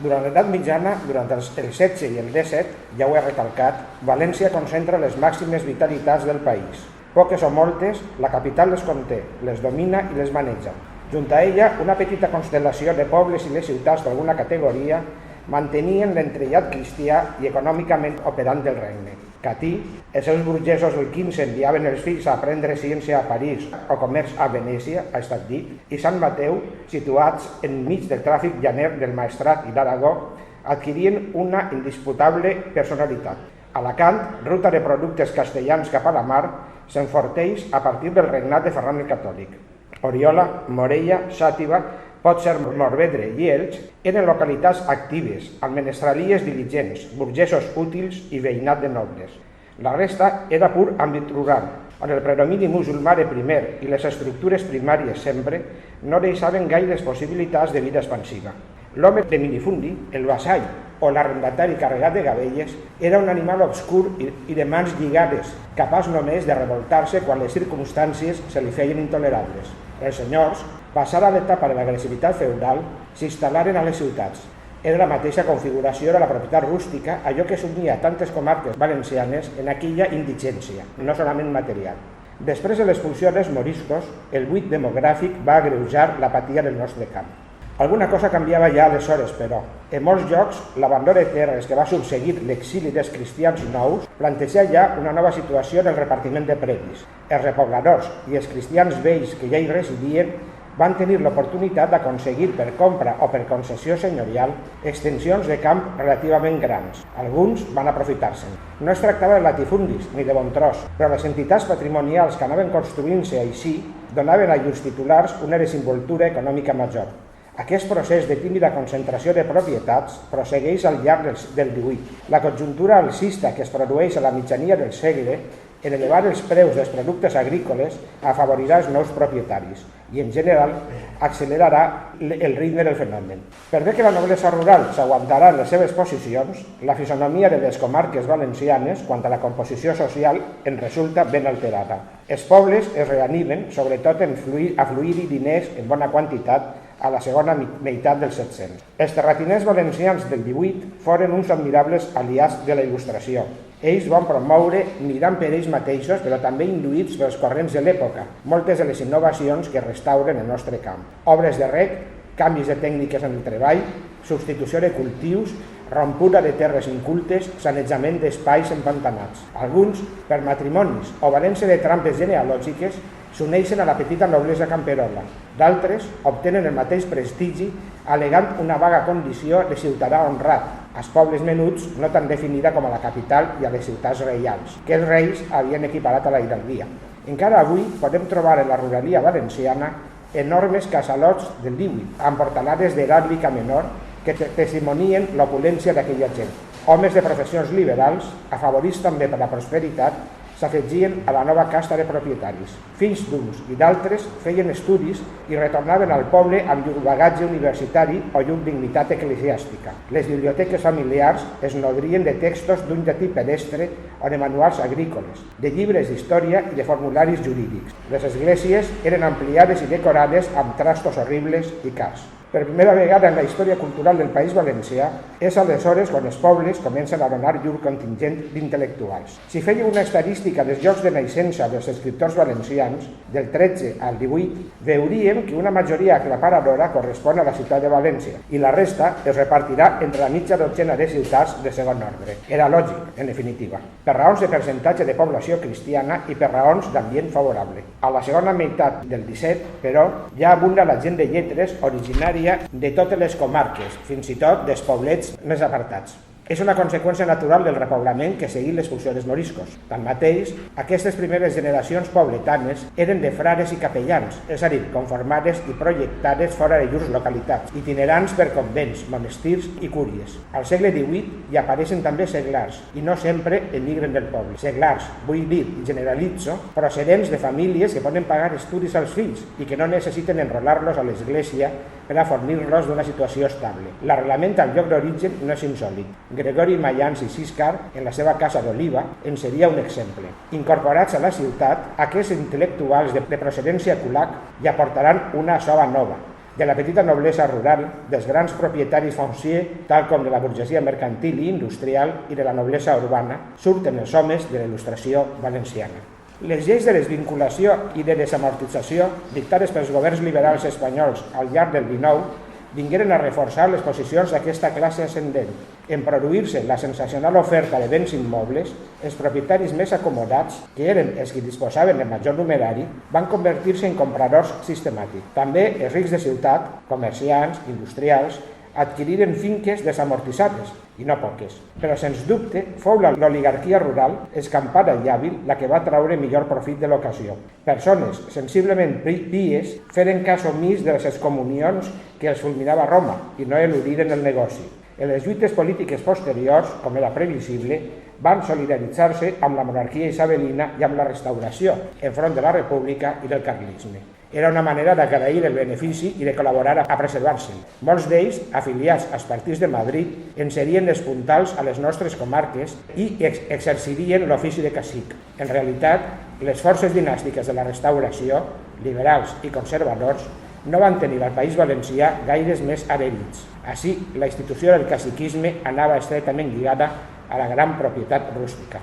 Durant l'edat mitjana, durant el XVI i el XVII, ja ho he recalcat, València concentra les màximes vitalitats del país. Poques o moltes, la capital les conté, les domina i les maneja. Junt a ella, una petita constel·lació de pobles i les ciutats d'alguna categoria mantenien l'entrellat cristià i econòmicament operant del regne. Catí, els seus burgesos del XV enviaven els fills a aprendre ciència a París o comerç a Venècia, ha estat dit, i Sant Mateu, situats enmig del tràfic llaner del Maestrat i d'Aragó, adquirien una indisputable personalitat. Alacant, ruta de productes castellans cap a la mar, s'enforteix a partir del regnat de Ferran el Catòlic. Oriola, Morella, Xàtiva, Potser, Morvedre i Elx eren localitats actives, amb menestralies diligents, burgesos útils i veïnat de nobles. La resta era pur àmbit rural, on el predomini musulmà primer i les estructures primàries sempre no deixaven gaires possibilitats de vida expansiva. L'home de minifundi, el vassall o l'arrendatari carregat de gavelles, era un animal obscur i de mans lligades, capaç només de revoltar-se quan les circumstàncies se li feien intolerables. Els senyors, passada l'etapa de l'agressivitat feudal, s'instal·laren a les ciutats. Era la mateixa configuració de la propietat rústica, allò que s'unia a tantes comarques valencianes en aquella indigència, no solament material. Després de l'expulsió dels moriscos, el buit demogràfic va agreujar l'apatia del nostre camp. Alguna cosa canviava ja aleshores, però. En molts llocs, l'abandó de terres que va subseguir l'exili dels cristians nous planteja ja una nova situació del repartiment de premis. Els repobladors i els cristians vells que ja hi residien van tenir l'oportunitat d'aconseguir per compra o per concessió senyorial extensions de camp relativament grans. Alguns van aprofitar-se'n. No es tractava de latifundis ni de bon tros, però les entitats patrimonials que anaven construint-se així donaven a llurs titulars una desenvoltura econòmica major. Aquest procés de tímida concentració de propietats prossegueix al llarg del XVIII. La conjuntura alcista que es produeix a la mitjania del segle en elevar els preus dels productes agrícoles afavorirà els nous propietaris i, en general, accelerarà el ritme del fenomen. Per bé que la noblesa rural s'aguantarà en les seves posicions, la fisonomia de les comarques valencianes, quant a la composició social, en resulta ben alterada. Els pobles es reanimen, sobretot en afluir-hi diners en bona quantitat, a la segona meitat dels 700. Els terratinents valencians del 18 foren uns admirables aliats de la Il·lustració. Ells van promoure, mirant per ells mateixos, però també induïts pels corrents de l'època, moltes de les innovacions que restauren el nostre camp. Obres de reg, canvis de tècniques en el treball, substitució de cultius, rompuda de terres incultes, sanejament d'espais empantanats. Alguns, per matrimonis o valent-se de trampes genealògiques, s'uneixen a la petita noblesa camperola. D'altres obtenen el mateix prestigi alegant una vaga condició de ciutadà honrat, als pobles menuts no tan definida com a la capital i a les ciutats reials, que els reis havien equiparat a la hidalguia. Encara avui podem trobar en la ruralia valenciana enormes casalots del 18, amb portalades d'heràldica menor que testimonien l'opulència d'aquella gent. Homes de professions liberals, afavorits també per la prosperitat, s'afegien a la nova casta de propietaris. Fills d'uns i d'altres feien estudis i retornaven al poble amb llur bagatge universitari o llur dignitat eclesiàstica. Les biblioteques familiars es nodrien de textos d'un llatí pedestre o de manuals agrícoles, de llibres d'història i de formularis jurídics. Les esglésies eren ampliades i decorades amb trastos horribles i cars. Per primera vegada en la història cultural del País Valencià, és aleshores quan els pobles comencen a donar llur contingent d'intel·lectuals. Si fèieu una estadística dels llocs de naixença dels escriptors valencians, del 13 al 18, veuríem que una majoria aclaparadora correspon a la ciutat de València i la resta es repartirà entre la mitja dotzena de ciutats de segon ordre. Era lògic, en definitiva, per raons de percentatge de població cristiana i per raons d'ambient favorable. A la segona meitat del 17, però, ja abunda la gent de lletres originària de totes les comarques, fins i tot dels poblets més apartats. És una conseqüència natural del repoblament que seguí l'expulsió dels moriscos. Tanmateix, aquestes primeres generacions pobletanes eren de frares i capellans, és a dir, conformades i projectades fora de llurs localitats, itinerants per convents, monestirs i cúries. Al segle XVIII hi apareixen també seglars, i no sempre emigren del poble. Seglars, vull dir, generalitzo, procedents de famílies que poden pagar estudis als fills i que no necessiten enrolar-los a l'església per a fornir-los d'una situació estable. L'arrelament al lloc d'origen no és insòlit. Gregori Mayans i Siscar, en la seva casa d'Oliva, en seria un exemple. Incorporats a la ciutat, aquests intel·lectuals de procedència culac hi aportaran una sova nova, de la petita noblesa rural, dels grans propietaris fonciers, tal com de la burgesia mercantil i industrial i de la noblesa urbana, surten els homes de la il·lustració valenciana. Les lleis de desvinculació i de desamortització dictades pels governs liberals espanyols al llarg del XIX vingueren a reforçar les posicions d'aquesta classe ascendent. En produir-se la sensacional oferta de béns immobles, els propietaris més acomodats, que eren els que disposaven del major numerari, van convertir-se en compradors sistemàtics. També els rics de ciutat, comerciants, industrials, adquiriren finques desamortitzades, i no poques. Però, sens dubte, fou l'oligarquia rural, escampada i hàbil, la que va traure millor profit de l'ocasió. Persones sensiblement pies feren cas omís de les excomunions que els fulminava Roma i no eludiren el negoci. En les lluites polítiques posteriors, com era previsible, van solidaritzar-se amb la monarquia isabelina i amb la restauració, enfront de la república i del carlisme. Era una manera d'agrair el benefici i de col·laborar a preservar-se'l. Molts d'ells, afiliats als partits de Madrid, en serien els puntals a les nostres comarques i exercirien l'ofici de cacic. En realitat, les forces dinàstiques de la restauració, liberals i conservadors, no van tenir al País Valencià gaires més adherits. Així, la institució del caciquisme anava estretament lligada a la gran propietat rústica.